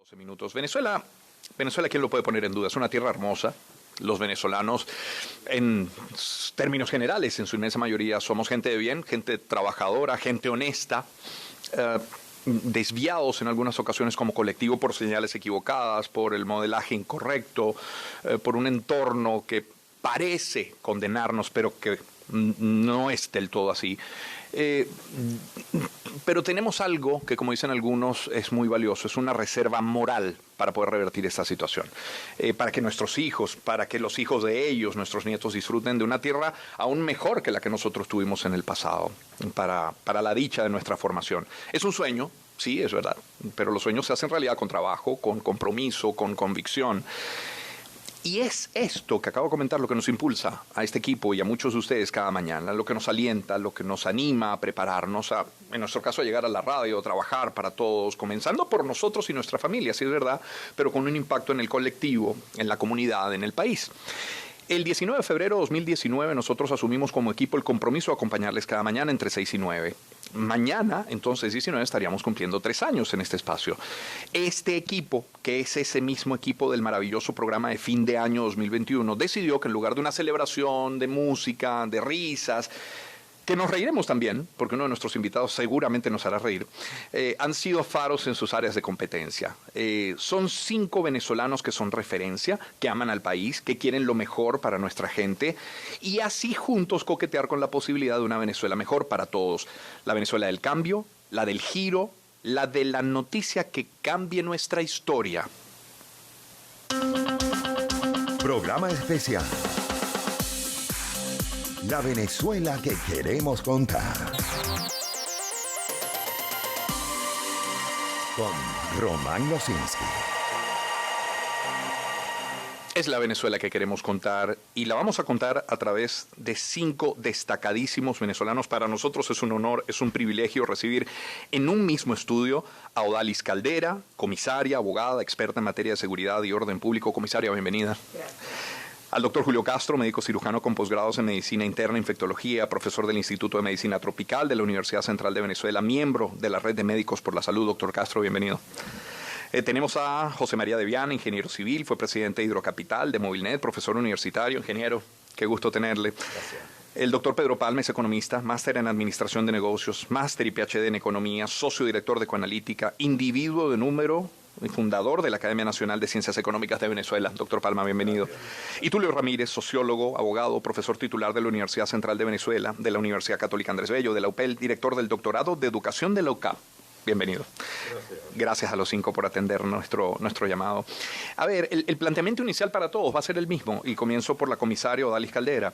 12 minutos. Venezuela, ¿quién lo puede poner en duda? Es una tierra hermosa. Los venezolanos, en términos generales, en su inmensa mayoría, somos gente de bien, gente trabajadora, gente honesta, desviados en algunas ocasiones como colectivo por señales equivocadas, por el modelaje incorrecto, por un entorno que parece condenarnos, pero que no es del todo así. Pero tenemos algo que, como dicen algunos, es muy valioso, es una reserva moral para poder revertir esta situación, para que nuestros hijos, para que los hijos de ellos, nuestros nietos, disfruten de una tierra aún mejor que la que nosotros tuvimos en el pasado, para la dicha de nuestra formación. Es un sueño, sí, es verdad, pero los sueños se hacen realidad con trabajo, con compromiso, con convicción. Y es esto que acabo de comentar lo que nos impulsa a este equipo y a muchos de ustedes cada mañana, lo que nos alienta, lo que nos anima a prepararnos, en nuestro caso, a llegar a la radio, a trabajar para todos, comenzando por nosotros y nuestra familia, sí es verdad, pero con un impacto en el colectivo, en la comunidad, en el país. El 19 de febrero de 2019 nosotros asumimos como equipo el compromiso de acompañarles cada mañana entre 6 y 9. Mañana, entonces 19, estaríamos cumpliendo 3 años en este espacio. Este equipo, que es ese mismo equipo del maravilloso programa de fin de año 2021, decidió que en lugar de una celebración de música, de risas, que nos reiremos también, porque uno de nuestros invitados seguramente nos hará reír, han sido faros en sus áreas de competencia. Son 5 venezolanos que son referencia, que aman al país, que quieren lo mejor para nuestra gente, y así juntos coquetear con la posibilidad de una Venezuela mejor para todos. La Venezuela del cambio, la del giro, la de la noticia que cambie nuestra historia. Programa especial. La Venezuela que queremos contar. Con Román Losinski. Es la Venezuela que queremos contar y la vamos a contar a través de 5 destacadísimos venezolanos. Para nosotros es un honor, es un privilegio recibir en un mismo estudio a Odalis Caldera, comisaria, abogada, experta en materia de seguridad y orden público. Comisaria, bienvenida. Gracias. Al doctor Julio Castro, médico cirujano con posgrados en Medicina Interna e Infectología, profesor del Instituto de Medicina Tropical de la Universidad Central de Venezuela, miembro de la Red de Médicos por la Salud. Doctor Castro, bienvenido. Tenemos a José María Deviana, ingeniero civil, fue presidente de Hidrocapital, de Movilnet, profesor universitario, ingeniero. Qué gusto tenerle. Gracias. El doctor Pedro Palma es economista, máster en Administración de Negocios, máster y PhD en Economía, socio director de Ecoanalítica, individuo de número y fundador de la Academia Nacional de Ciencias Económicas de Venezuela. Doctor Palma, bienvenido. Gracias. Y Tulio Ramírez, sociólogo, abogado, profesor titular de la Universidad Central de Venezuela, de la Universidad Católica Andrés Bello, de la UPEL, director del doctorado de Educación de la UCAP. Bienvenido. Gracias a los 5 por atender nuestro llamado. A ver, el planteamiento inicial para todos va a ser el mismo y comienzo por la comisaria Odalis Caldera.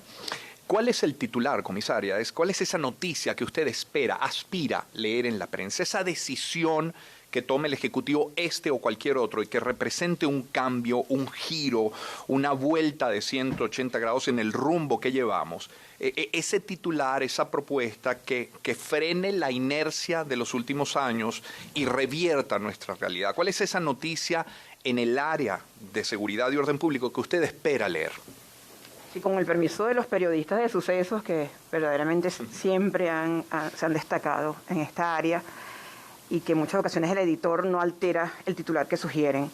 ¿Cuál es el titular, comisaria? ¿Cuál es esa noticia que usted espera, aspira leer en la prensa? Esa decisión que tome el Ejecutivo este o cualquier otro y que represente un cambio, un giro, una vuelta de 180 grados en el rumbo que llevamos. Ese titular, esa propuesta que frene la inercia de los últimos años y revierta nuestra realidad. ¿Cuál es esa noticia en el área de seguridad y orden público que usted espera leer? Sí, con el permiso de los periodistas de sucesos que verdaderamente siempre se han destacado en esta área y que en muchas ocasiones el editor no altera el titular que sugieren.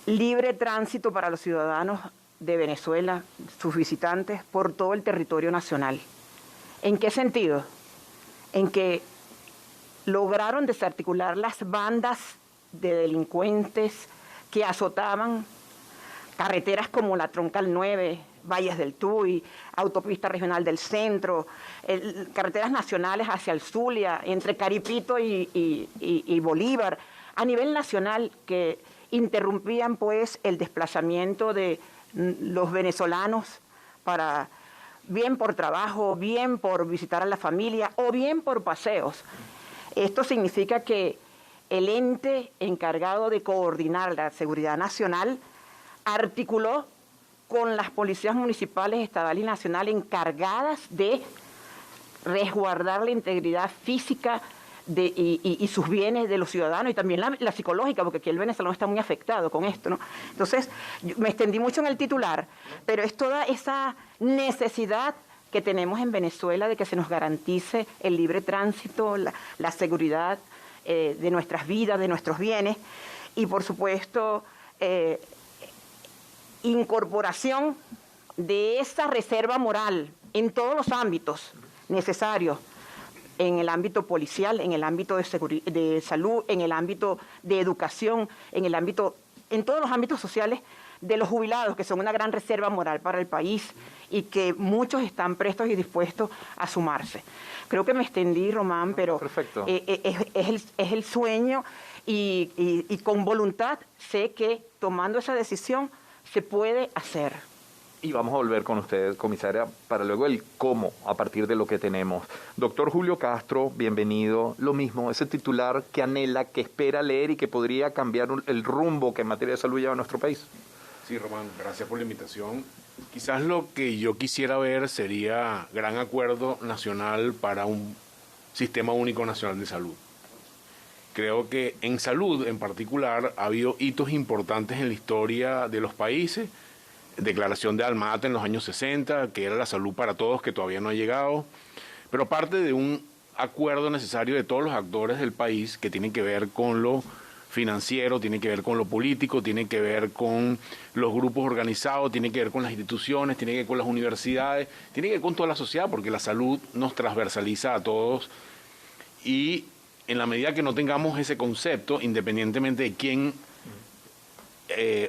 Libre tránsito para los ciudadanos de Venezuela, sus visitantes, por todo el territorio nacional. ¿En qué sentido? En que lograron desarticular las bandas de delincuentes que azotaban carreteras como la Troncal 9, Valles del Tuy, Autopista Regional del Centro, carreteras nacionales hacia el Zulia, entre Caripito y Bolívar, a nivel nacional, que interrumpían pues el desplazamiento de los venezolanos para, bien por trabajo, bien por visitar a la familia o bien por paseos. Esto significa que el ente encargado de coordinar la seguridad nacional articuló con las policías municipales, estatal y nacional encargadas de resguardar la integridad física y sus bienes de los ciudadanos y también la psicológica, porque aquí el venezolano está muy afectado con esto, ¿no? Entonces, me extendí mucho en el titular, pero es toda esa necesidad que tenemos en Venezuela de que se nos garantice el libre tránsito, la seguridad de nuestras vidas, de nuestros bienes, y por supuesto incorporación de esa reserva moral en todos los ámbitos necesarios, en el ámbito policial, en el ámbito de salud, en el ámbito de educación, en todos los ámbitos sociales de los jubilados, que son una gran reserva moral para el país y que muchos están prestos y dispuestos a sumarse. Creo que me extendí, Román, pero perfecto. Es el sueño y con voluntad sé que tomando esa decisión se puede hacer. Y vamos a volver con usted, comisaria, para luego el cómo, a partir de lo que tenemos. Doctor Julio Castro, bienvenido. Lo mismo, ese titular que anhela, que espera leer y que podría cambiar el rumbo que en materia de salud lleva nuestro país. Sí, Román, gracias por la invitación. Quizás lo que yo quisiera ver sería gran acuerdo nacional para un sistema único nacional de salud. Creo que en salud en particular ha habido hitos importantes en la historia de los países. Declaración de Alma Ata en los años 60, que era la salud para todos, que todavía no ha llegado, pero parte de un acuerdo necesario de todos los actores del país que tiene que ver con lo financiero, tiene que ver con lo político, tiene que ver con los grupos organizados, tiene que ver con las instituciones, tiene que ver con las universidades, tiene que ver con toda la sociedad, porque la salud nos transversaliza a todos y en la medida que no tengamos ese concepto, independientemente de quién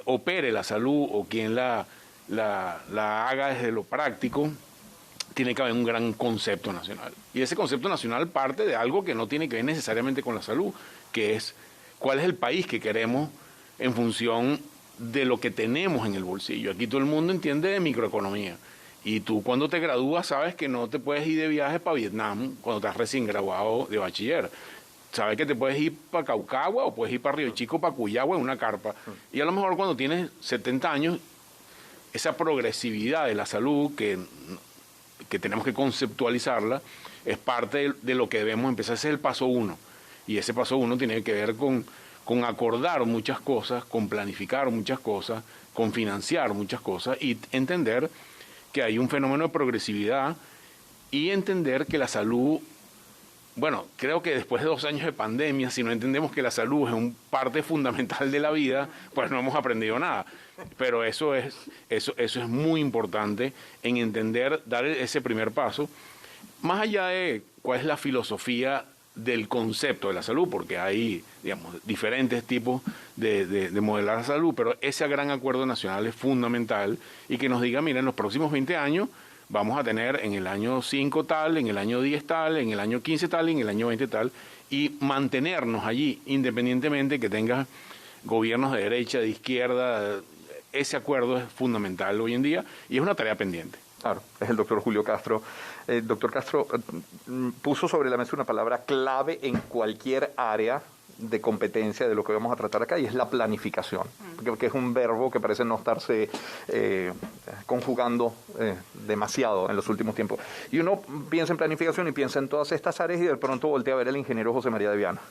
opere la salud o quien la haga desde lo práctico, tiene que haber un gran concepto nacional. Y ese concepto nacional parte de algo que no tiene que ver necesariamente con la salud, que es cuál es el país que queremos en función de lo que tenemos en el bolsillo. Aquí todo el mundo entiende de microeconomía. Y tú cuando te gradúas sabes que no te puedes ir de viaje para Vietnam cuando estás recién graduado de bachiller. Sabes que te puedes ir para Caucagua o puedes ir para Río Chico, para Cuyagua en una carpa. Y a lo mejor cuando tienes 70 años, esa progresividad de la salud que tenemos que conceptualizarla es parte de lo que debemos empezar. Ese es el paso 1. Y ese paso 1 tiene que ver con acordar muchas cosas, con planificar muchas cosas, con financiar muchas cosas y entender que hay un fenómeno de progresividad y entender que la salud... Bueno, creo que después de 2 años de pandemia, si no entendemos que la salud es una parte fundamental de la vida, pues no hemos aprendido nada. Pero eso es muy importante en entender, dar ese primer paso, más allá de cuál es la filosofía del concepto de la salud, porque hay, digamos, diferentes tipos de modelar la salud, pero ese gran acuerdo nacional es fundamental y que nos diga, mira, en los próximos 20 años vamos a tener en el año 5 tal, en el año 10 tal, en el año 15 tal y en el año 20 tal, y mantenernos allí, independientemente que tenga gobiernos de derecha, de izquierda. Ese acuerdo es fundamental hoy en día y es una tarea pendiente. Claro, es el doctor Julio Castro. Doctor Castro, puso sobre la mesa una palabra clave en cualquier área de competencia de lo que vamos a tratar acá, y es la planificación, que es un verbo que parece no estarse conjugando demasiado en los últimos tiempos. Y uno piensa en planificación y piensa en todas estas áreas y de pronto voltea a ver al ingeniero José María de Viana,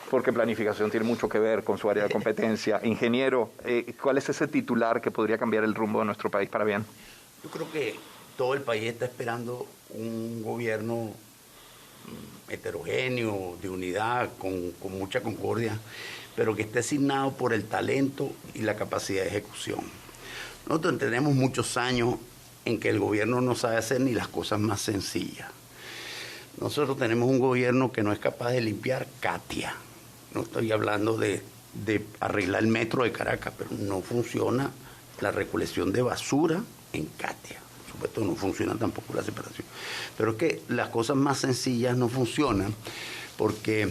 porque planificación tiene mucho que ver con su área de competencia. Ingeniero, ¿cuál es ese titular que podría cambiar el rumbo de nuestro país para bien? Yo creo que todo el país está esperando un gobierno heterogéneo, de unidad, con mucha concordia, pero que esté asignado por el talento y la capacidad de ejecución. Nosotros tenemos muchos años en que el gobierno no sabe hacer ni las cosas más sencillas. Nosotros tenemos un gobierno que no es capaz de limpiar Catia. No estoy hablando de arreglar el metro de Caracas, pero no funciona la recolección de basura en Catia. Por supuesto, no funciona tampoco la separación. Pero es que las cosas más sencillas no funcionan porque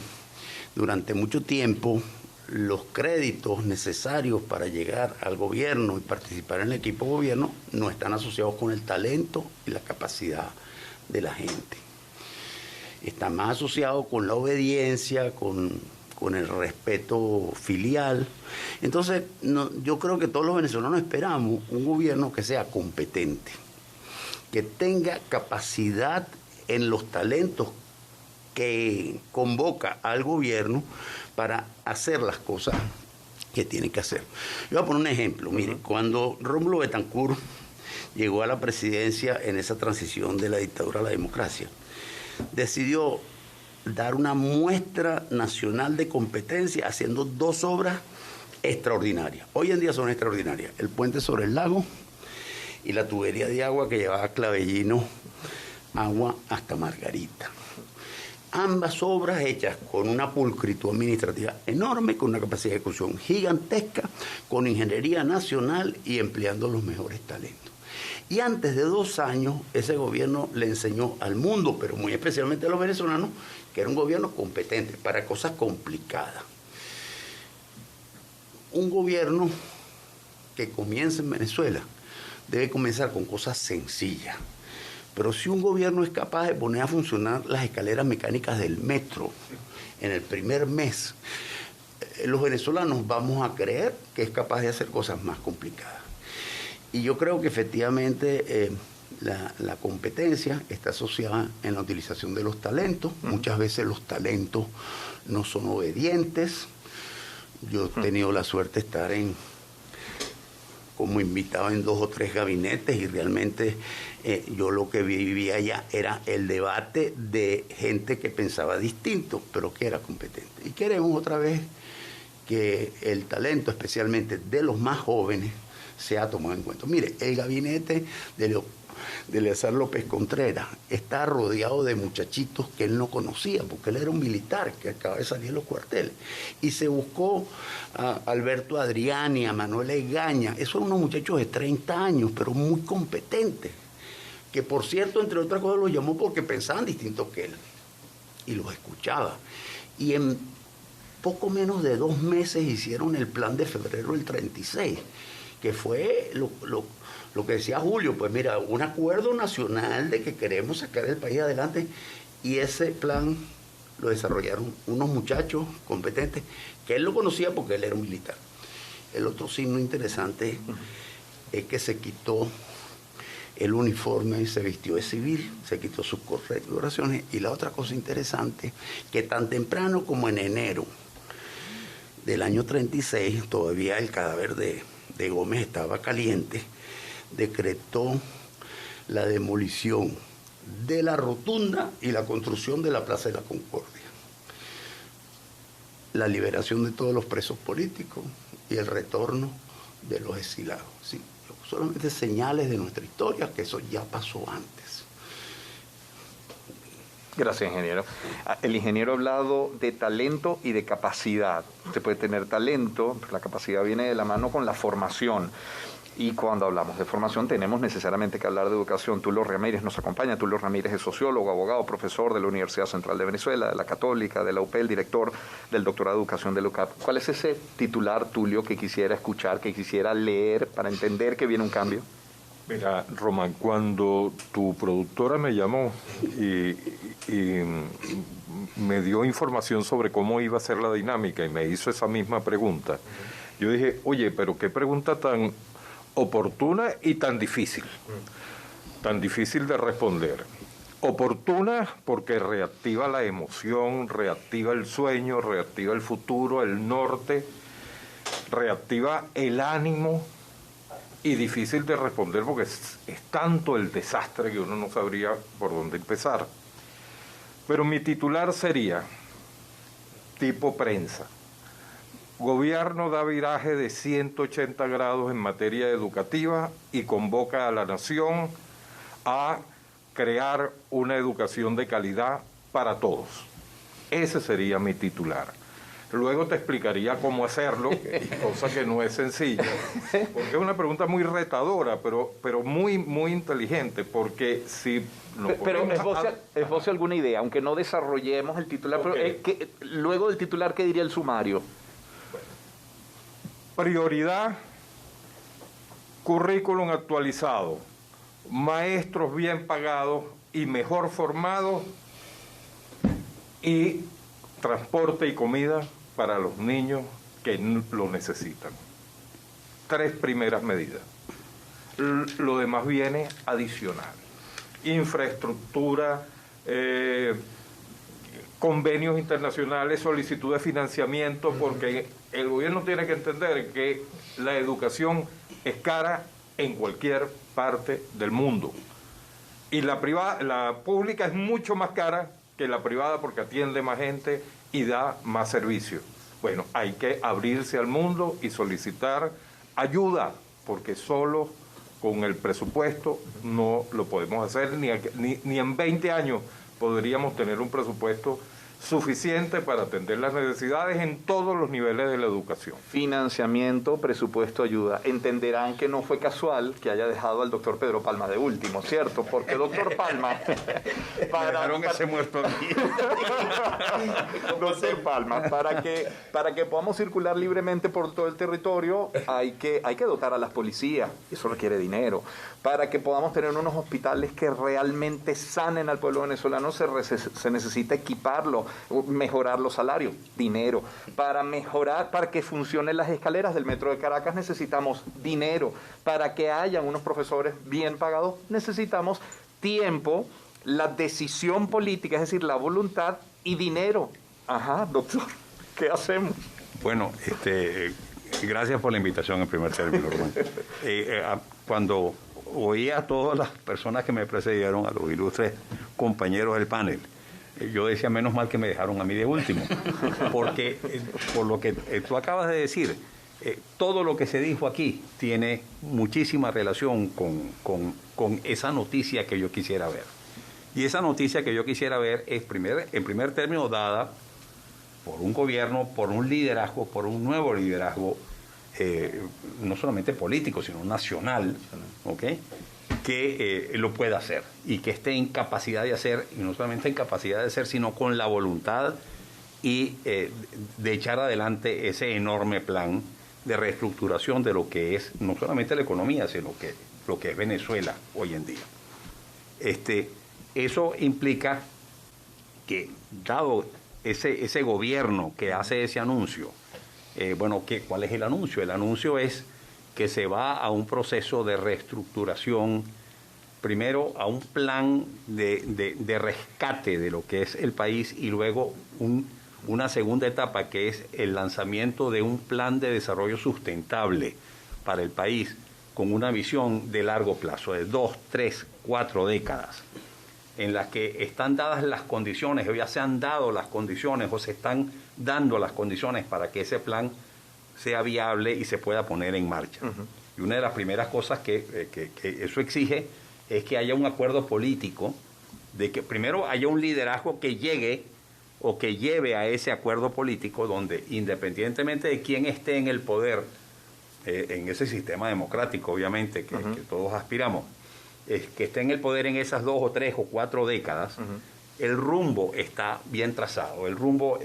durante mucho tiempo los créditos necesarios para llegar al gobierno y participar en el equipo de gobierno no están asociados con el talento y la capacidad de la gente. Está más asociado con la obediencia, con el respeto filial. Entonces, yo creo que todos los venezolanos esperamos un gobierno que sea competente, que tenga capacidad en los talentos que convoca al gobierno para hacer las cosas que tiene que hacer. Yo voy a poner un ejemplo. Mire, cuando Rómulo Betancourt llegó a la presidencia en esa transición de la dictadura a la democracia, decidió dar una muestra nacional de competencia haciendo 2 obras extraordinarias. Hoy en día son extraordinarias. El puente sobre el lago y la tubería de agua que llevaba a Clavellino agua hasta Margarita. Ambas obras hechas con una pulcritud administrativa enorme, con una capacidad de ejecución gigantesca, con ingeniería nacional y empleando los mejores talentos. Y antes de 2 años, ese gobierno le enseñó al mundo, pero muy especialmente a los venezolanos, que era un gobierno competente para cosas complicadas. Un gobierno que comienza en Venezuela debe comenzar con cosas sencillas. Pero si un gobierno es capaz de poner a funcionar las escaleras mecánicas del metro en el primer mes, los venezolanos vamos a creer que es capaz de hacer cosas más complicadas. Y yo creo que efectivamente la competencia está asociada en la utilización de los talentos. Muchas veces los talentos no son obedientes. Yo he tenido la suerte de estar como invitado en 2 o 3 gabinetes y realmente yo lo que vivía allá era el debate de gente que pensaba distinto, pero que era competente. Y queremos otra vez que el talento, especialmente de los más jóvenes, sea tomado en cuenta. Mire, el gabinete de Eleazar López Contreras está rodeado de muchachitos que él no conocía, porque él era un militar que acaba de salir de los cuarteles. Y se buscó a Alberto Adriani, a Manuel Egaña. Esos son unos muchachos de 30 años, pero muy competentes. Que, por cierto, entre otras cosas, los llamó porque pensaban distinto que él. Y los escuchaba. Y en poco menos de 2 meses hicieron el plan de febrero del 36, que fue lo que decía Julio, pues mira, un acuerdo nacional de que queremos sacar el país adelante, y ese plan lo desarrollaron unos muchachos competentes, que él lo conocía porque él era un militar. El otro signo interesante es que se quitó el uniforme y se vistió de civil, se quitó sus corporaciones, y la otra cosa interesante, que tan temprano como en enero del año 36, todavía el cadáver de Gómez estaba caliente, decretó la demolición de la rotonda y la construcción de la Plaza de la Concordia, la liberación de todos los presos políticos y el retorno de los exilados. Sí, solamente señales de nuestra historia, que eso ya pasó antes. Gracias, ingeniero. El ingeniero ha hablado de talento y de capacidad. Usted puede tener talento, pero la capacidad viene de la mano con la formación. Y cuando hablamos de formación tenemos necesariamente que hablar de educación. Tulio Ramírez nos acompaña. Tulio Ramírez es sociólogo, abogado, profesor de la Universidad Central de Venezuela, de la Católica, de la UPEL, director del doctorado de educación de la UCAP. ¿Cuál es ese titular, Tulio, que quisiera escuchar, que quisiera leer para entender que viene un cambio? Mira, Román, cuando tu productora me llamó y me dio información sobre cómo iba a ser la dinámica y me hizo esa misma pregunta, yo dije, oye, pero qué pregunta tan oportuna y tan difícil de responder. Oportuna porque reactiva la emoción, reactiva el sueño, reactiva el futuro, el norte, reactiva el ánimo, y difícil de responder porque es tanto el desastre que uno no sabría por dónde empezar. Pero mi titular sería, tipo prensa: Gobierno da viraje de 180 grados en materia educativa y convoca a la nación a crear una educación de calidad para todos. Ese sería mi titular. Luego te explicaría cómo hacerlo, cosa que no es sencilla, porque es una pregunta muy retadora, pero muy, muy inteligente, porque si... Pero esboce alguna idea, aunque no desarrollemos el titular, okay. Pero luego del titular, ¿qué diría el sumario? Prioridad, currículum actualizado, maestros bien pagados y mejor formados, y transporte y comida para los niños que lo necesitan. 3 primeras medidas. Lo demás viene adicional. Infraestructura, convenios internacionales, solicitud de financiamiento, porque el gobierno tiene que entender que la educación es cara en cualquier parte del mundo. Y la pública es mucho más cara que que la privada porque atiende más gente y da más servicio. Bueno, hay que abrirse al mundo y solicitar ayuda, porque solo con el presupuesto no lo podemos hacer, ni en 20 años podríamos tener un presupuesto suficiente para atender las necesidades en todos los niveles de la educación. Financiamiento, presupuesto, ayuda. Entenderán que no fue casual que haya dejado al doctor Pedro Palma de último, ¿cierto? Porque doctor Palma... dejaron ese muerto aquí. Doctor Palma, para que podamos circular libremente por todo el territorio, hay que dotar a las policías, eso requiere dinero. Para que podamos tener unos hospitales que realmente sanen al pueblo venezolano, se necesita equiparlo, mejorar los salarios, dinero. Para que funcionen las escaleras del metro de Caracas necesitamos dinero. Para que hayan unos profesores bien pagados necesitamos tiempo, la decisión política, es decir, la voluntad y dinero. Ajá, doctor, ¿qué hacemos? Bueno, gracias por la invitación en primer término, Rubén. Cuando oí a todas las personas que me precedieron, a los ilustres compañeros del panel, yo decía, menos mal que me dejaron a mí de último, porque por lo que tú acabas de decir, todo lo que se dijo aquí tiene muchísima relación con esa noticia que yo quisiera ver. Y esa noticia que yo quisiera ver es, en primer término, dada por un gobierno, por un liderazgo, por un nuevo liderazgo, no solamente político, sino nacional, ¿ok?, que lo pueda hacer y que esté en capacidad de hacer, y no solamente en capacidad de hacer, sino con la voluntad y de echar adelante ese enorme plan de reestructuración de lo que es no solamente la economía, sino lo que es Venezuela hoy en día. Eso implica que, dado ese gobierno que hace ese anuncio, ¿cuál es el anuncio? El anuncio es que se va a un proceso de reestructuración, primero a un plan de rescate de lo que es el país, y luego una segunda etapa que es el lanzamiento de un plan de desarrollo sustentable para el país con una visión de largo plazo, de 2, 3, 4 décadas, en las que están dadas las condiciones, o ya se han dado las condiciones, o se están dando las condiciones para que ese plan sea viable y se pueda poner en marcha. Uh-huh. Y una de las primeras cosas que eso exige es que haya un acuerdo político, de que primero haya un liderazgo que llegue o que lleve a ese acuerdo político, donde independientemente de quién esté en el poder, en ese sistema democrático, obviamente, que todos aspiramos, que esté en el poder en esas 2 o 3 o 4 décadas, el rumbo está bien trazado, el rumbo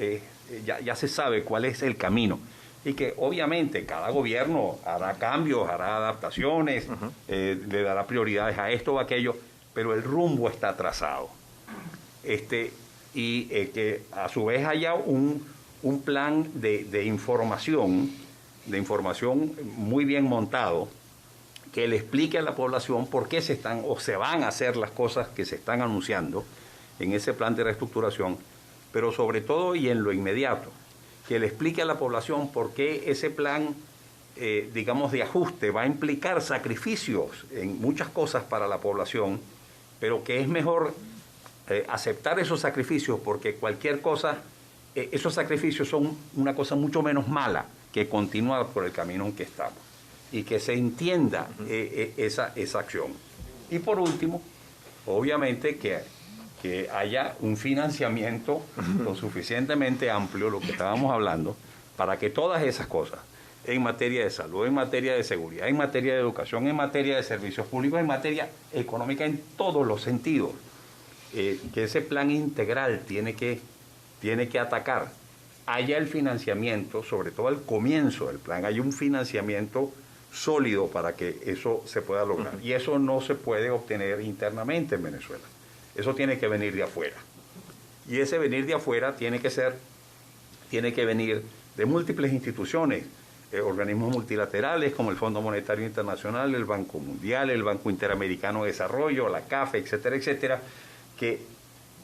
ya se sabe cuál es el camino. Y que obviamente cada gobierno hará cambios, hará adaptaciones, le dará prioridades a esto o aquello, pero el rumbo está trazado. Que a su vez haya un plan de información muy bien montado, que le explique a la población por qué se van a hacer las cosas que se están anunciando en ese plan de reestructuración, pero sobre todo y en lo inmediato, que le explique a la población por qué ese plan, de ajuste va a implicar sacrificios en muchas cosas para la población, pero que es mejor aceptar esos sacrificios, porque cualquier cosa, esos sacrificios son una cosa mucho menos mala que continuar por el camino en que estamos, y que se entienda esa acción. Y por último, obviamente que haya un financiamiento lo suficientemente amplio, lo que estábamos hablando, para que todas esas cosas, en materia de salud, en materia de seguridad, en materia de educación, en materia de servicios públicos, en materia económica, en todos los sentidos, que ese plan integral tiene que atacar, haya el financiamiento, sobre todo al comienzo del plan, hay un financiamiento sólido para que eso se pueda lograr. Y eso no se puede obtener internamente en Venezuela. Eso tiene que venir de afuera. Y ese venir de afuera tiene que venir de múltiples instituciones, organismos multilaterales como el Fondo Monetario Internacional, el Banco Mundial, el Banco Interamericano de Desarrollo, la CAF, etcétera, etcétera, que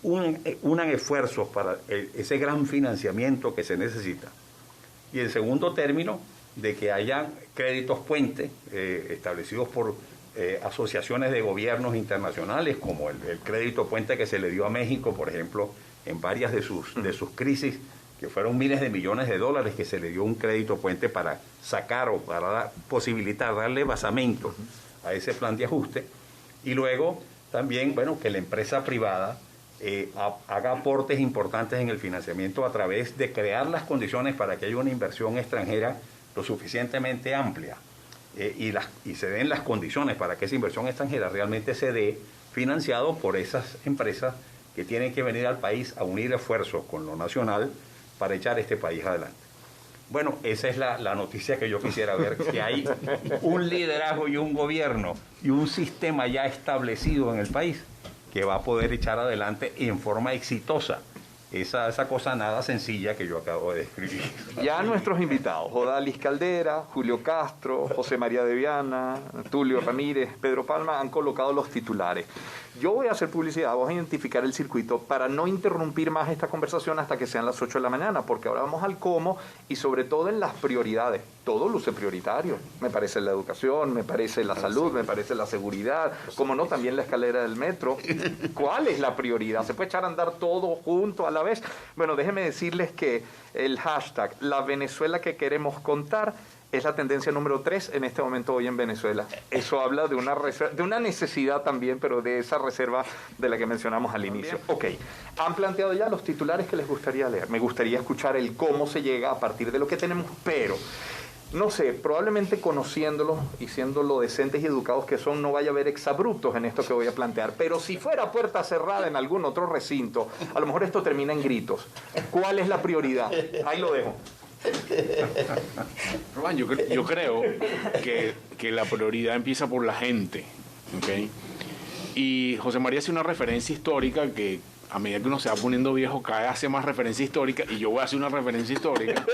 unan esfuerzos para ese gran financiamiento que se necesita. Y en segundo término, de que haya créditos puente establecidos por asociaciones de gobiernos internacionales, como el crédito puente que se le dio a México, por ejemplo, en varias de sus crisis, que fueron miles de millones de dólares que se le dio un crédito puente para sacar o para posibilitar, darle basamento a ese plan de ajuste. Y luego también, bueno, que la empresa privada haga aportes importantes en el financiamiento a través de crear las condiciones para que haya una inversión extranjera lo suficientemente amplia y se den las condiciones para que esa inversión extranjera realmente se dé financiado por esas empresas que tienen que venir al país a unir esfuerzos con lo nacional para echar este país adelante. Bueno, esa es la noticia que yo quisiera ver, que hay un liderazgo y un gobierno y un sistema ya establecido en el país que va a poder echar adelante en forma exitosa esa cosa nada sencilla que yo acabo de describir. Ya nuestros invitados, Odalis Caldera, Julio Castro, José María de Viana, Tulio Ramírez, Pedro Palma, han colocado los titulares. Yo voy a hacer publicidad, vamos a identificar el circuito para no interrumpir más esta conversación hasta que sean las 8 de la mañana, porque ahora vamos al cómo y sobre todo en las prioridades. Todo luce prioritario. Me parece la educación, me parece la salud, me parece la seguridad, como no, también la escalera del metro. ¿Cuál es la prioridad? ¿Se puede echar a andar todo junto a la vez? Bueno, déjenme decirles que el hashtag La Venezuela que queremos contar es la tendencia número 3 en este momento hoy en Venezuela. Eso habla de una necesidad también, pero de esa reserva de la que mencionamos al inicio. Ok, han planteado ya los titulares que les gustaría leer. Me gustaría escuchar el cómo se llega a partir de lo que tenemos, pero no sé, probablemente conociéndolos y siendo lo decentes y educados que son, no vaya a haber exabruptos en esto que voy a plantear. Pero si fuera puerta cerrada en algún otro recinto, a lo mejor esto termina en gritos. ¿Cuál es la prioridad? Ahí lo dejo. Román, yo creo que la prioridad empieza por la gente, ¿okay? Y José María hace una referencia histórica que a medida que uno se va poniendo viejo cada vez hace más referencia histórica, y yo voy a hacer una referencia histórica.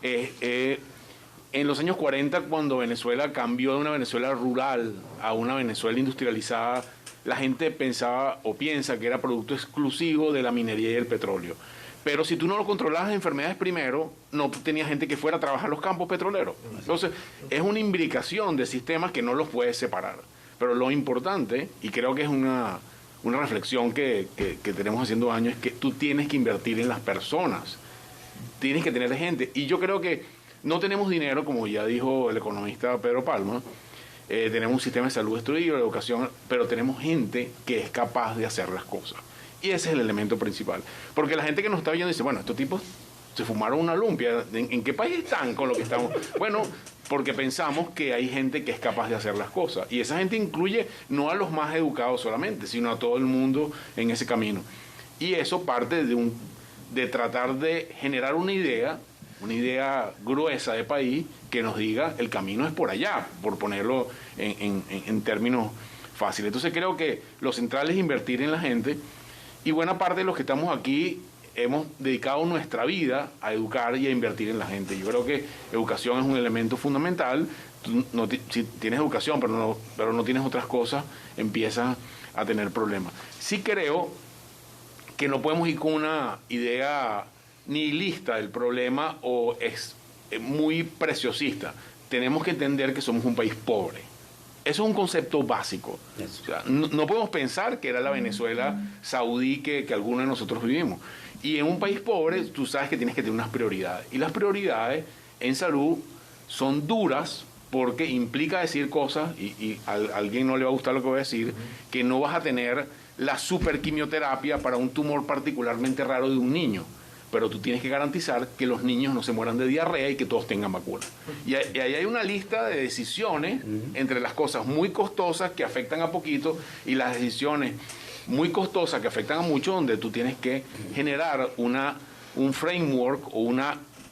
En los años 40, cuando Venezuela cambió de una Venezuela rural a una Venezuela industrializada, la gente pensaba o piensa que era producto exclusivo de la minería y el petróleo. Pero si tú no lo controlabas las enfermedades primero, no tenías gente que fuera a trabajar los campos petroleros. Entonces, es una imbricación de sistemas que no los puedes separar. Pero lo importante, y creo que es una reflexión que tenemos haciendo años, es que tú tienes que invertir en las personas. Tienes que tener gente. Y yo creo que no tenemos dinero, como ya dijo el economista Pedro Palma. Tenemos un sistema de salud destruido, de educación, pero tenemos gente que es capaz de hacer las cosas. Y ese es el elemento principal. Porque la gente que nos está viendo dice, bueno, estos tipos se fumaron una lumpia. ¿En qué país están con lo que estamos? Bueno, porque pensamos que hay gente que es capaz de hacer las cosas. Y esa gente incluye no a los más educados solamente, sino a todo el mundo en ese camino. Y eso parte de tratar de generar una idea gruesa de país que nos diga el camino es por allá, por ponerlo en términos fáciles. Entonces creo que lo central es invertir en la gente. Y buena parte de los que estamos aquí hemos dedicado nuestra vida a educar y a invertir en la gente. Yo creo que educación es un elemento fundamental. Tú si tienes educación, pero no tienes otras cosas, empiezas a tener problemas. Sí creo que no podemos ir con una idea nihilista del problema o es muy preciosista. Tenemos que entender que somos un país pobre. Eso es un concepto básico. O sea, no podemos pensar que era la Venezuela saudí que algunos de nosotros vivimos. Y en un país pobre, tú sabes que tienes que tener unas prioridades. Y las prioridades en salud son duras porque implica decir cosas, y a alguien no le va a gustar lo que voy a decir, que no vas a tener la superquimioterapia para un tumor particularmente raro de un niño. Pero tú tienes que garantizar que los niños no se mueran de diarrea y que todos tengan vacuna. Y ahí hay una lista de decisiones entre las cosas muy costosas que afectan a poquito y las decisiones muy costosas que afectan a mucho, donde tú tienes que generar un framework o un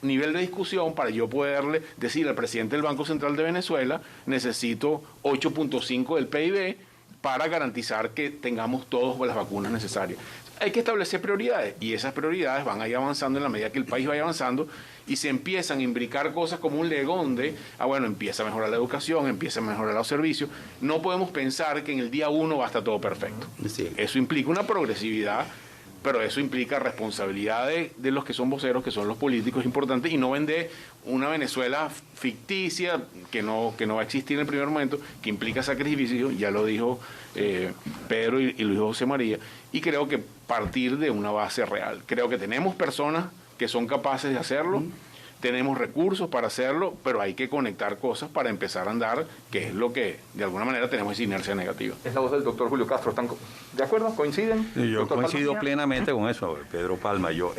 nivel de discusión para yo poderle decir al presidente del Banco Central de Venezuela, necesito 8.5 del PIB para garantizar que tengamos todas las vacunas necesarias. Hay que establecer prioridades y esas prioridades van a ir avanzando en la medida que el país vaya avanzando y se empiezan a imbricar cosas como un legón de, bueno, empieza a mejorar la educación, empieza a mejorar los servicios. No podemos pensar que en el día 1 va a estar todo perfecto. Sí. Eso implica una progresividad, pero eso implica responsabilidad de los que son voceros, que son los políticos importantes, y no vender una Venezuela ficticia que no va a existir en el primer momento, que implica sacrificio, ya lo dijo Pedro y lo dijo José María, y creo que partir de una base real. Creo que tenemos personas que son capaces de hacerlo, tenemos recursos para hacerlo, pero hay que conectar cosas para empezar a andar, que es lo que de alguna manera tenemos esa inercia negativa. Es la voz del doctor Julio Castro. ¿Están de acuerdo? ¿Coinciden? Yo Doctor coincido Palma. plenamente con eso, Pedro Palma. Yo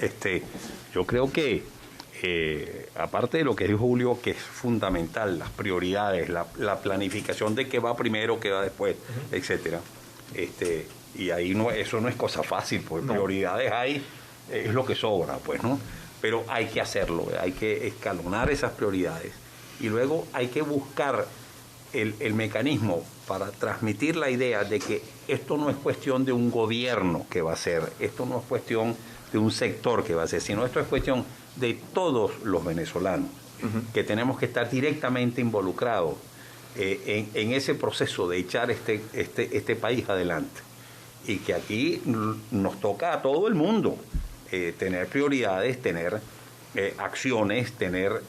creo que, aparte de lo que dijo Julio, que es fundamental, las prioridades, la planificación de qué va primero, qué va después, etcétera. Y ahí eso no es cosa fácil, porque prioridades hay, es lo que sobra, pues, ¿no? Pero hay que hacerlo, hay que escalonar esas prioridades y luego hay que buscar el mecanismo para transmitir la idea de que esto no es cuestión de un gobierno que va a hacer, esto no es cuestión de un sector que va a hacer, sino esto es cuestión de todos los venezolanos, que tenemos que estar directamente involucrados en ese proceso de echar este país adelante. Y que aquí nos toca a todo el mundo tener prioridades, tener acciones, tener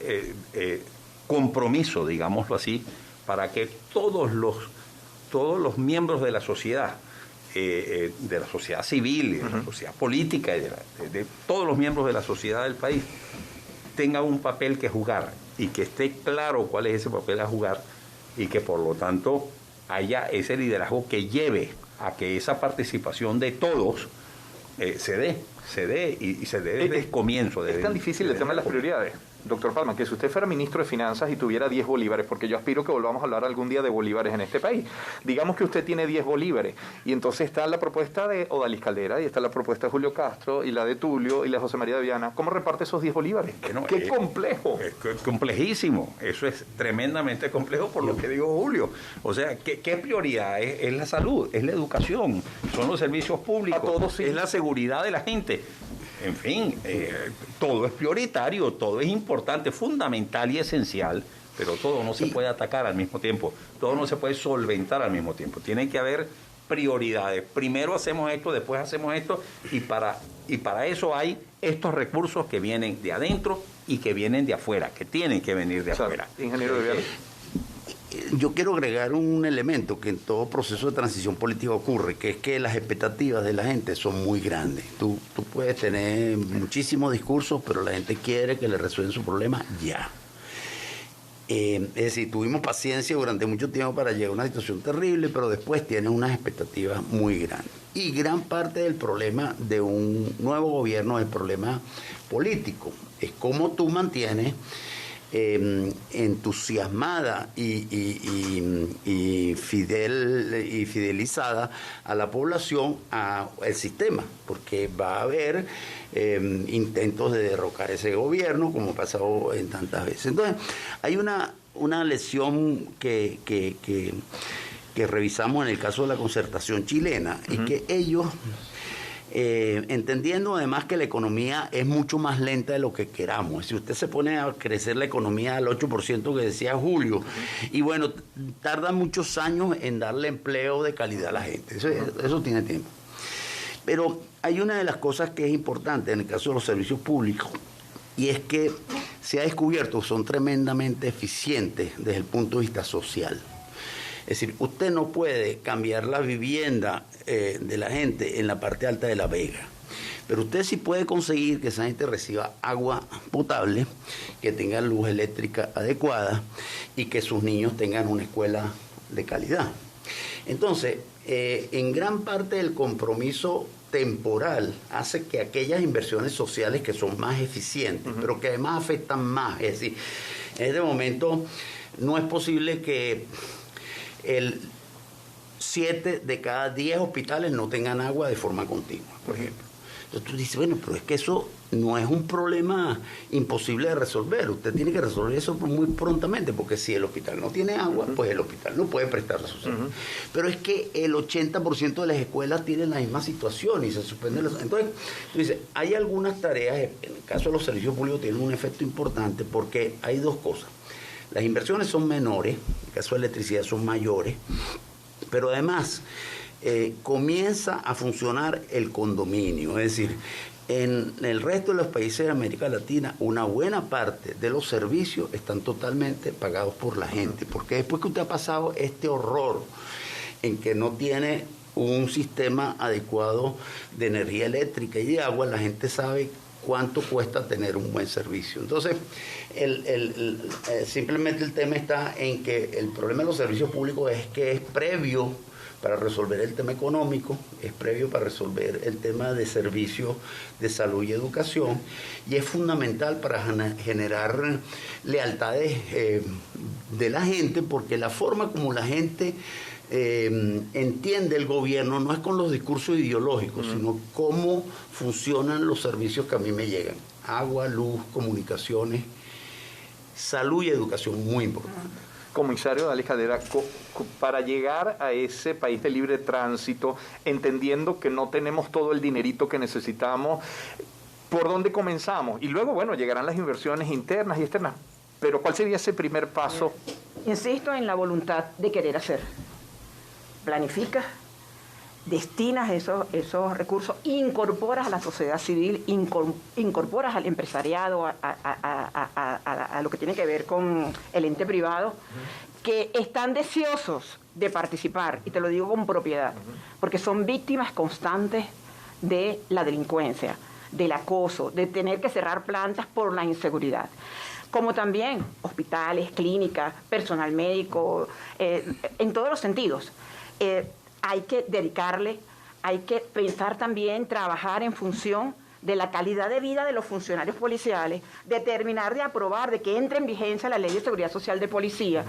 compromiso, digámoslo así, para que todos los miembros de la sociedad civil, de la sociedad política, y de todos los miembros de la sociedad del país, tengan un papel que jugar y que esté claro cuál es ese papel a jugar y que por lo tanto haya ese liderazgo que lleve a que esa participación de todos se dé y se dé desde el comienzo. Es tan difícil el tema de las prioridades, doctor Palma, que si usted fuera ministro de Finanzas y tuviera 10 bolívares, porque yo aspiro que volvamos a hablar algún día de bolívares en este país, digamos que usted tiene 10 bolívares, y entonces está la propuesta de Odalis Caldera, y está la propuesta de Julio Castro, y la de Tulio, y la de José María de Viana. ¿Cómo reparte esos 10 bolívares? ¡Qué complejo! Es complejísimo, eso es tremendamente complejo por lo que digo Julio. O sea, ¿qué prioridad? Es la salud, es la educación, son los servicios públicos, a todos, sí. Es la seguridad de la gente. En fin, todo es prioritario, todo es importante, fundamental y esencial, pero todo no se puede atacar al mismo tiempo, todo no se puede solventar al mismo tiempo. Tiene que haber prioridades. Primero hacemos esto, después hacemos esto, y para eso hay estos recursos que vienen de adentro y que vienen de afuera, que tienen que venir de afuera. Ingeniero de Viana. Yo quiero agregar un elemento que en todo proceso de transición política ocurre, que es que las expectativas de la gente son muy grandes. Tú puedes tener muchísimos discursos, pero la gente quiere que le resuelvan su problema ya. Es decir, tuvimos paciencia durante mucho tiempo para llegar a una situación terrible, pero después tienen unas expectativas muy grandes. Y gran parte del problema de un nuevo gobierno es el problema político. Es cómo tú mantienes entusiasmada y fidelizada a la población al sistema, porque va a haber intentos de derrocar ese gobierno, como ha pasado en tantas veces. Entonces, hay una lección que revisamos en el caso de la concertación chilena, y que ellos, entendiendo además que la economía es mucho más lenta de lo que queramos. Si usted se pone a crecer la economía al 8% que decía Julio, y bueno, tarda muchos años en darle empleo de calidad a la gente. Eso tiene tiempo. Pero hay una de las cosas que es importante en el caso de los servicios públicos, y es que se ha descubierto que son tremendamente eficientes desde el punto de vista social. Es decir, usted no puede cambiar la vivienda de la gente en la parte alta de La Vega, pero usted sí puede conseguir que esa gente reciba agua potable, que tenga luz eléctrica adecuada y que sus niños tengan una escuela de calidad. Entonces, en gran parte del compromiso temporal hace que aquellas inversiones sociales que son más eficientes, pero que además afectan más, es decir, en este momento no es posible que 7 de cada 10 hospitales no tengan agua de forma continua, por ejemplo. Entonces tú dices, bueno, pero es que eso no es un problema imposible de resolver. Usted tiene que resolver eso muy prontamente, porque si el hospital no tiene agua, pues el hospital no puede prestar sus servicios. Pero es que el 80% de las escuelas tienen la misma situación y se suspenden los... Entonces, tú dices, hay algunas tareas, en el caso de los servicios públicos tienen un efecto importante, porque hay dos cosas. Las inversiones son menores, en el caso de electricidad son mayores, pero además comienza a funcionar el condominio. Es decir, en el resto de los países de América Latina, una buena parte de los servicios están totalmente pagados por la gente, porque después que usted ha pasado este horror en que no tiene un sistema adecuado de energía eléctrica y de agua, la gente sabe cuánto cuesta tener un buen servicio. Entonces, simplemente el tema está en que el problema de los servicios públicos es que es previo para resolver el tema económico, es previo para resolver el tema de servicios de salud y educación, y es fundamental para generar lealtades de la gente, porque la forma como la gente entiende el gobierno no es con los discursos ideológicos, sino cómo funcionan los servicios que a mí me llegan. Agua, luz, comunicaciones, salud y educación, muy importante. Comisario Dalí Caldera, para llegar a ese país de libre tránsito, entendiendo que no tenemos todo el dinerito que necesitamos, ¿por dónde comenzamos? Y luego, bueno, llegarán las inversiones internas y externas, pero ¿cuál sería ese primer paso? Insisto en la voluntad de querer hacer. Planificas, destinas esos recursos, incorporas a la sociedad civil, incorporas al empresariado, a lo que tiene que ver con el ente privado, que están deseosos de participar, y te lo digo con propiedad, porque son víctimas constantes de la delincuencia, del acoso, de tener que cerrar plantas por la inseguridad. Como también hospitales, clínicas, personal médico, en todos los sentidos. Hay que dedicarle, hay que pensar también, trabajar en función de la calidad de vida de los funcionarios policiales, de terminar de aprobar, de que entre en vigencia la Ley de Seguridad Social de Policía,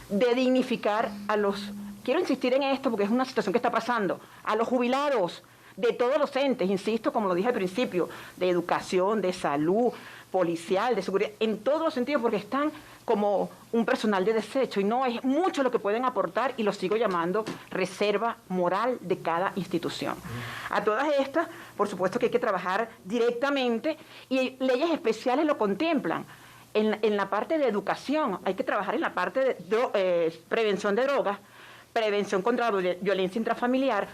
de dignificar a los, quiero insistir en esto porque es una situación que está pasando, a los jubilados de todos los entes, insisto, como lo dije al principio, de educación, de salud, policial, de seguridad, en todos los sentidos, porque están como un personal de desecho y no es mucho lo que pueden aportar, y lo sigo llamando reserva moral de cada institución. A todas estas, por supuesto que hay que trabajar directamente, y leyes especiales lo contemplan. En la parte de educación hay que trabajar en la parte de prevención de drogas, prevención contra la violencia intrafamiliar,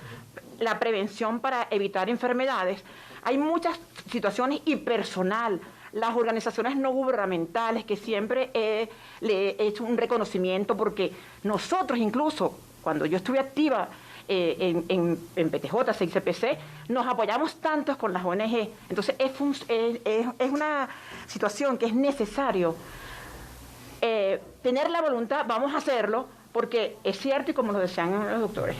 la prevención para evitar enfermedades. Hay muchas situaciones, y personal, las organizaciones no gubernamentales, que siempre le he hecho un reconocimiento, porque nosotros incluso, cuando yo estuve activa en PTJ, CICPC, nos apoyamos tanto con las ONG. Entonces es una situación que es necesario tener la voluntad, vamos a hacerlo, porque es cierto, y como lo decían los doctores,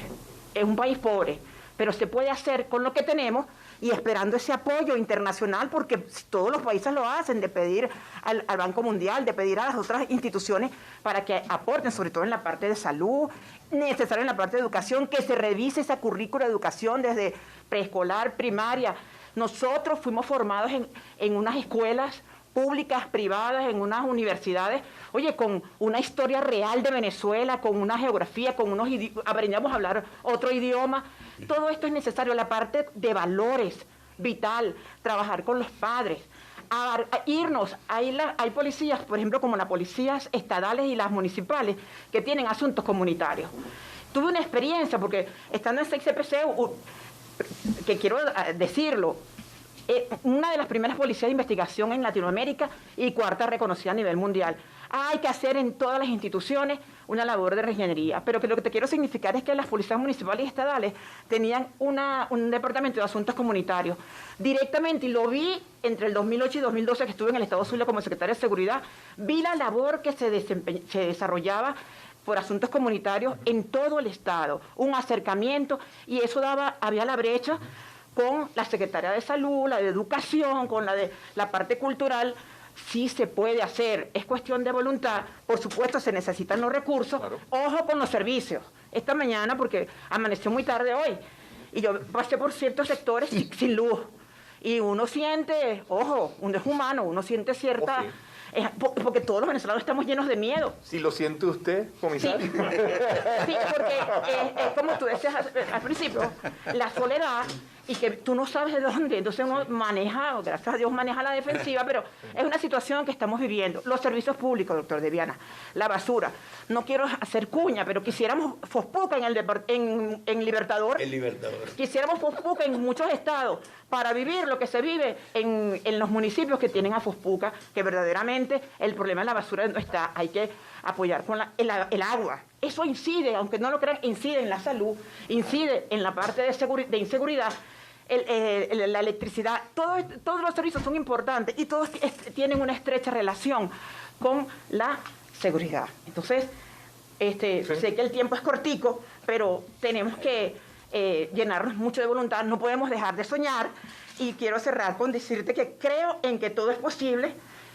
es un país pobre, pero se puede hacer con lo que tenemos, y esperando ese apoyo internacional, porque todos los países lo hacen, de pedir al Banco Mundial, de pedir a las otras instituciones para que aporten, sobre todo en la parte de salud, necesario en la parte de educación, que se revise esa currícula de educación desde preescolar, primaria. Nosotros fuimos formados en unas escuelas públicas, privadas, en unas universidades, oye, con una historia real de Venezuela, con una geografía, con aprendíamos a hablar otro idioma. Todo esto es necesario, la parte de valores, vital, trabajar con los padres, a irnos, hay policías, por ejemplo, como las policías estatales y las municipales, que tienen asuntos comunitarios. Tuve una experiencia, porque estando en CICPC, que quiero decirlo, una de las primeras policías de investigación en Latinoamérica y cuarta reconocida a nivel mundial. Hay que hacer en todas las instituciones una labor de reingeniería, pero que lo que te quiero significar es que las policías municipales y estatales tenían un departamento de asuntos comunitarios directamente, y lo vi entre el 2008 y 2012, que estuve en el Estado Zulia como secretaria de Seguridad. Vi la labor que se desarrollaba por asuntos comunitarios en todo el Estado, un acercamiento, y eso había la brecha con la Secretaría de Salud, la de Educación, con la de la parte cultural. Sí se puede hacer, es cuestión de voluntad. Por supuesto, se necesitan los recursos. Claro. Ojo con los servicios. Esta mañana, porque amaneció muy tarde hoy, y yo pasé por ciertos sectores sin luz, y uno siente, ojo, uno es humano, uno siente cierta... porque todos los venezolanos estamos llenos de miedo. ¿Sí lo siente usted, comisario? Sí, sí, porque es como tú decías al principio, la soledad, y que tú no sabes de dónde, entonces uno maneja, gracias a Dios maneja la defensiva, pero es una situación que estamos viviendo. Los servicios públicos, doctor Deviana, la basura, no quiero hacer cuña, pero quisiéramos Fospuca en Libertador. El Libertador. Quisiéramos Fospuca en muchos estados, para vivir lo que se vive en los municipios que tienen a Fospuca, que verdaderamente solamente el problema de la basura no está, hay que apoyar con el agua. Eso incide, aunque no lo crean, incide en la salud, incide en la parte de inseguridad. La electricidad, todos los servicios son importantes y todos tienen una estrecha relación con la seguridad. Entonces, sé que el tiempo es cortico, pero tenemos que llenarnos mucho de voluntad, no podemos dejar de soñar, y quiero cerrar con decirte que creo en que todo es posible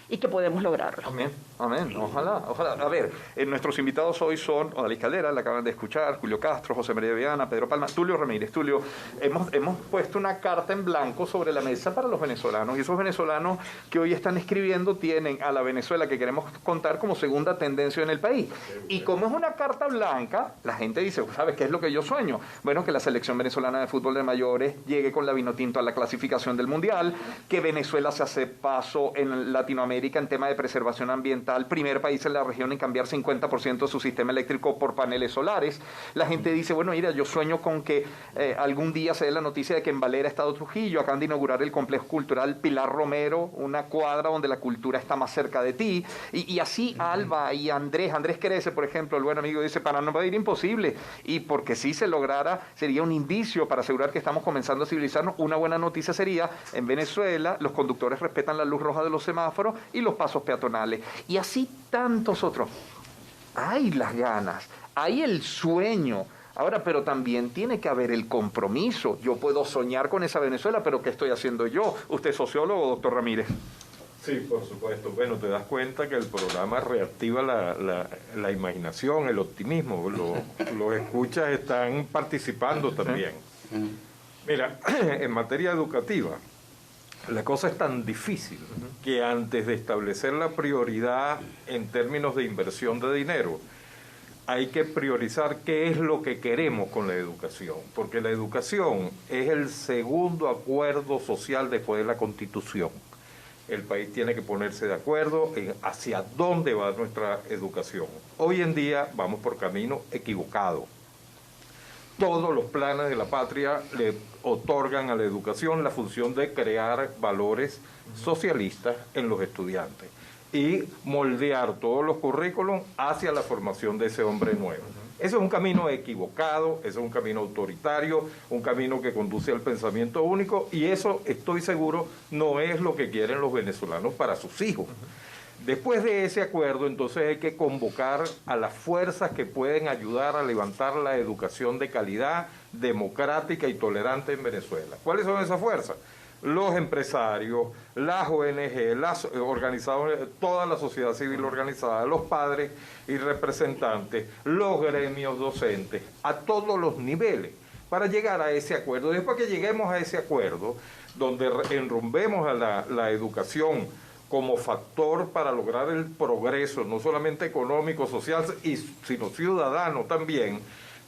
y que podemos lograrlo. Amén, amén, ojalá. A ver, nuestros invitados hoy son Odalis Caldera, la acaban de escuchar, Julio Castro, José María Viana, Pedro Palma, Tulio Ramírez. Tulio, hemos puesto una carta en blanco sobre la mesa para los venezolanos, y esos venezolanos que hoy están escribiendo tienen a la Venezuela que queremos contar como segunda tendencia en el país. Y como es una carta blanca, la gente dice, ¿sabes qué es lo que yo sueño? Bueno, que la selección venezolana de fútbol de mayores llegue con la vinotinto a la clasificación del Mundial, que Venezuela se hace paso en Latinoamérica en tema de preservación ambiental, primer país en la región en cambiar 50% de su sistema eléctrico por paneles solares. La gente dice, bueno, mira, yo sueño con que algún día se dé la noticia de que en Valera, Estado Trujillo, acaban de inaugurar el complejo cultural Pilar Romero, una cuadra donde la cultura está más cerca de ti, y así Alba y Andrés Crece, por ejemplo, el buen amigo, dice, para no ir imposible, y porque si se lograra, sería un indicio para asegurar que estamos comenzando a civilizarnos. Una buena noticia sería, en Venezuela, los conductores respetan la luz roja de los semáforos y los pasos peatonales, y así tantos otros. Hay las ganas, hay el sueño. Ahora, pero también tiene que haber el compromiso. Yo puedo soñar con esa Venezuela, pero ¿qué estoy haciendo yo? ¿Usted es sociólogo, doctor Ramírez? Sí, por supuesto. Bueno, te das cuenta que el programa reactiva la imaginación, el optimismo. Los escuchas están participando también. Mira, en materia educativa, la cosa es tan difícil que antes de establecer la prioridad en términos de inversión de dinero, hay que priorizar qué es lo que queremos con la educación, porque la educación es el segundo acuerdo social después de la Constitución. El país tiene que ponerse de acuerdo en hacia dónde va nuestra educación. Hoy en día vamos por camino equivocado. Todos los planes de la patria le otorgan a la educación la función de crear valores socialistas en los estudiantes y moldear todos los currículums hacia la formación de ese hombre nuevo. Ese es un camino equivocado, ese es un camino autoritario, un camino que conduce al pensamiento único, y eso, estoy seguro, no es lo que quieren los venezolanos para sus hijos. Después de ese acuerdo, entonces hay que convocar a las fuerzas que pueden ayudar a levantar la educación de calidad, democrática y tolerante en Venezuela. ¿Cuáles son esas fuerzas? Los empresarios, las ONG, las organizaciones, toda la sociedad civil organizada, los padres y representantes, los gremios docentes, a todos los niveles, para llegar a ese acuerdo. Después que lleguemos a ese acuerdo, donde enrumbemos a la educación como factor para lograr el progreso, no solamente económico, social, sino ciudadano también,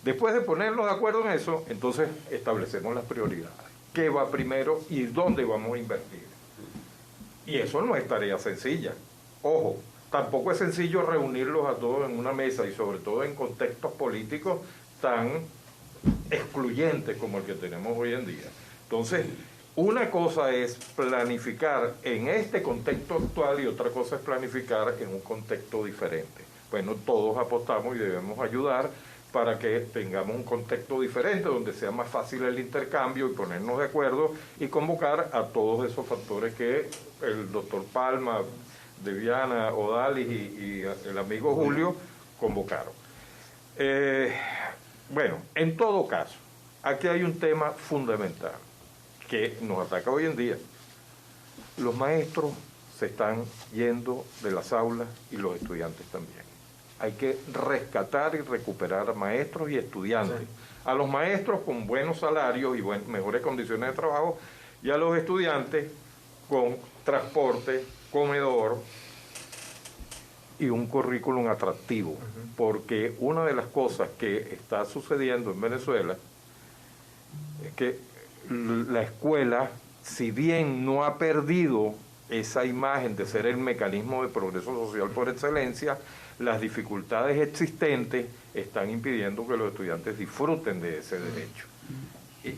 después de ponernos de acuerdo en eso, entonces establecemos las prioridades. ¿Qué va primero y dónde vamos a invertir? Y eso no es tarea sencilla. Ojo, tampoco es sencillo reunirlos a todos en una mesa, y sobre todo en contextos políticos tan excluyentes como el que tenemos hoy en día. Entonces, una cosa es planificar en este contexto actual y otra cosa es planificar en un contexto diferente. Bueno, todos apostamos y debemos ayudar para que tengamos un contexto diferente, donde sea más fácil el intercambio y ponernos de acuerdo y convocar a todos esos factores que el doctor Palma, Deviana, Odalis y el amigo Julio convocaron. Bueno, en todo caso, aquí hay un tema fundamental que nos ataca hoy en día. Los maestros se están yendo de las aulas y los estudiantes también. Hay que rescatar y recuperar a maestros y estudiantes. Sí. A los maestros con buenos salarios y mejores condiciones de trabajo, y a los estudiantes con transporte, comedor y un currículum atractivo. Porque una de las cosas que está sucediendo en Venezuela es que la escuela, si bien no ha perdido esa imagen de ser el mecanismo de progreso social por excelencia, las dificultades existentes están impidiendo que los estudiantes disfruten de ese derecho. Y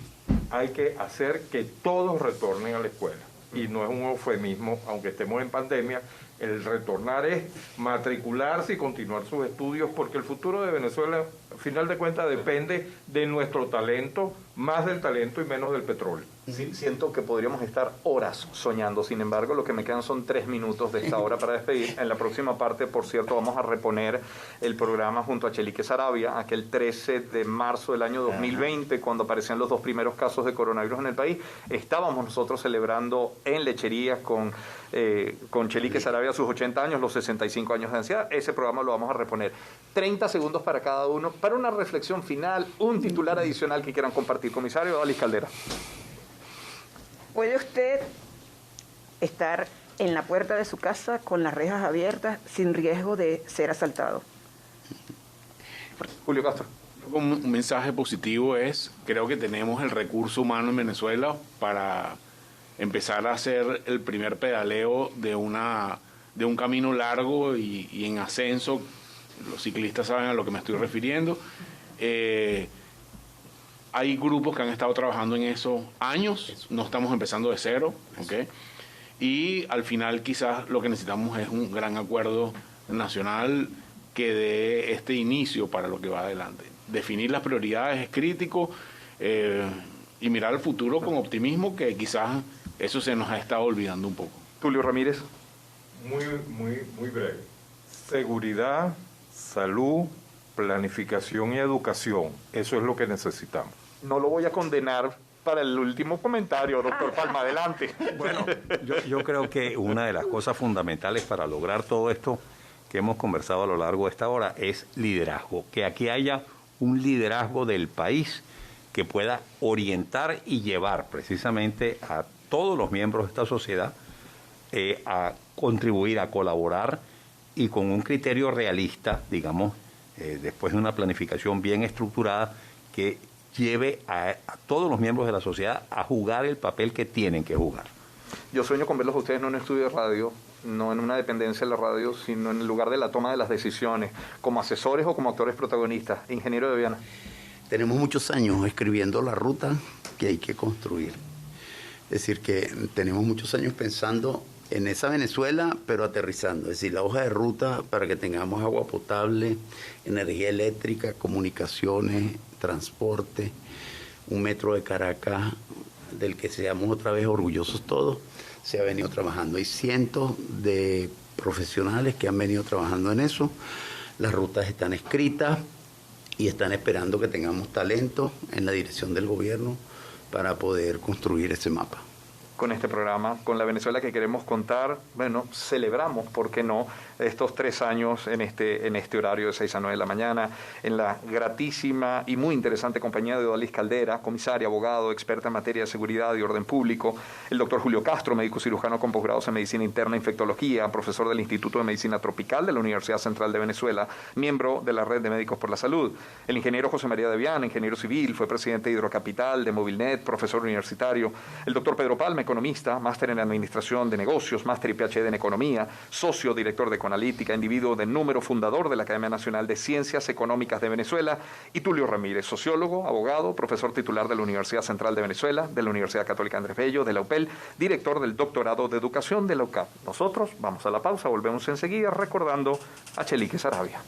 hay que hacer que todos retornen a la escuela. y no es un eufemismo, aunque estemos en pandemia, el retornar es matricularse y continuar sus estudios, porque el futuro de Venezuela, al final de cuentas, depende de nuestro talento, más del talento y menos del petróleo. Sí, siento que podríamos estar horas soñando, sin embargo, lo que me quedan son 3 minutos de esta hora para despedir. En la próxima parte, por cierto, vamos a reponer el programa junto a Chelique Saravia, aquel 13 de marzo del año 2020, cuando aparecían los 2 primeros casos de coronavirus en el país. Estábamos nosotros celebrando en Lechería con Chelique Saravia sus 80 años, los 65 años de ansiedad. Ese programa lo vamos a reponer. 30 segundos para cada uno, para una reflexión final, un titular adicional que quieran compartir. Comisario Odalis Caldera. ¿Puede usted estar en la puerta de su casa con las rejas abiertas sin riesgo de ser asaltado? Julio Castro. Un mensaje positivo es, creo que tenemos el recurso humano en Venezuela para empezar a hacer el primer pedaleo de un camino largo y en ascenso. Los ciclistas saben a lo que me estoy refiriendo. Hay grupos que han estado trabajando en eso años, no estamos empezando de cero, ¿ok? Y al final quizás lo que necesitamos es un gran acuerdo nacional que dé este inicio para lo que va adelante. Definir las prioridades es crítico y mirar al futuro con optimismo, que quizás eso se nos ha estado olvidando un poco. Tulio Ramírez. Muy breve. Seguridad, salud, planificación y educación. Eso es lo que necesitamos. No lo voy a condenar para el último comentario, doctor Palma, adelante. Bueno, yo creo que una de las cosas fundamentales para lograr todo esto que hemos conversado a lo largo de esta hora es liderazgo. Que aquí haya un liderazgo del país que pueda orientar y llevar precisamente a todos los miembros de esta sociedad a contribuir, a colaborar y con un criterio realista, digamos, después de una planificación bien estructurada que lleve a todos los miembros de la sociedad a jugar el papel que tienen que jugar. Yo sueño con verlos a ustedes no en un estudio de radio, no en una dependencia de la radio, sino en el lugar de la toma de las decisiones, como asesores o como actores protagonistas. Ingeniero de Viana. Tenemos muchos años escribiendo la ruta que hay que construir. Es decir, que tenemos muchos años pensando en esa Venezuela, pero aterrizando. Es decir, la hoja de ruta para que tengamos agua potable, energía eléctrica, comunicaciones, transporte, un metro de Caracas, del que seamos otra vez orgullosos todos, se ha venido trabajando. Hay cientos de profesionales que han venido trabajando en eso. Las rutas están escritas y están esperando que tengamos talento en la dirección del gobierno para poder construir ese mapa. Con este programa, con la Venezuela que queremos contar, bueno, celebramos, ¿por qué no?, estos 3 años en este horario de 6 a 9 de la mañana, en la gratísima y muy interesante compañía de Odalis Caldera, comisaria, abogado, experta en materia de seguridad y orden público, el doctor Julio Castro, médico cirujano con posgrados en medicina interna e infectología, profesor del Instituto de Medicina Tropical de la Universidad Central de Venezuela, miembro de la Red de Médicos por la Salud, el ingeniero José María de Viana, ingeniero civil, fue presidente de Hidrocapital, de Movilnet, profesor universitario, el doctor Pedro Palma, economista, máster en Administración de Negocios, máster y PhD en Economía, socio director de Conalítica, individuo de número, fundador de la Academia Nacional de Ciencias Económicas de Venezuela, y Tulio Ramírez, sociólogo, abogado, profesor titular de la Universidad Central de Venezuela, de la Universidad Católica Andrés Bello, de la UPEL, director del doctorado de Educación de la UCAP. Nosotros vamos a la pausa, volvemos enseguida recordando a Chelique Saravia.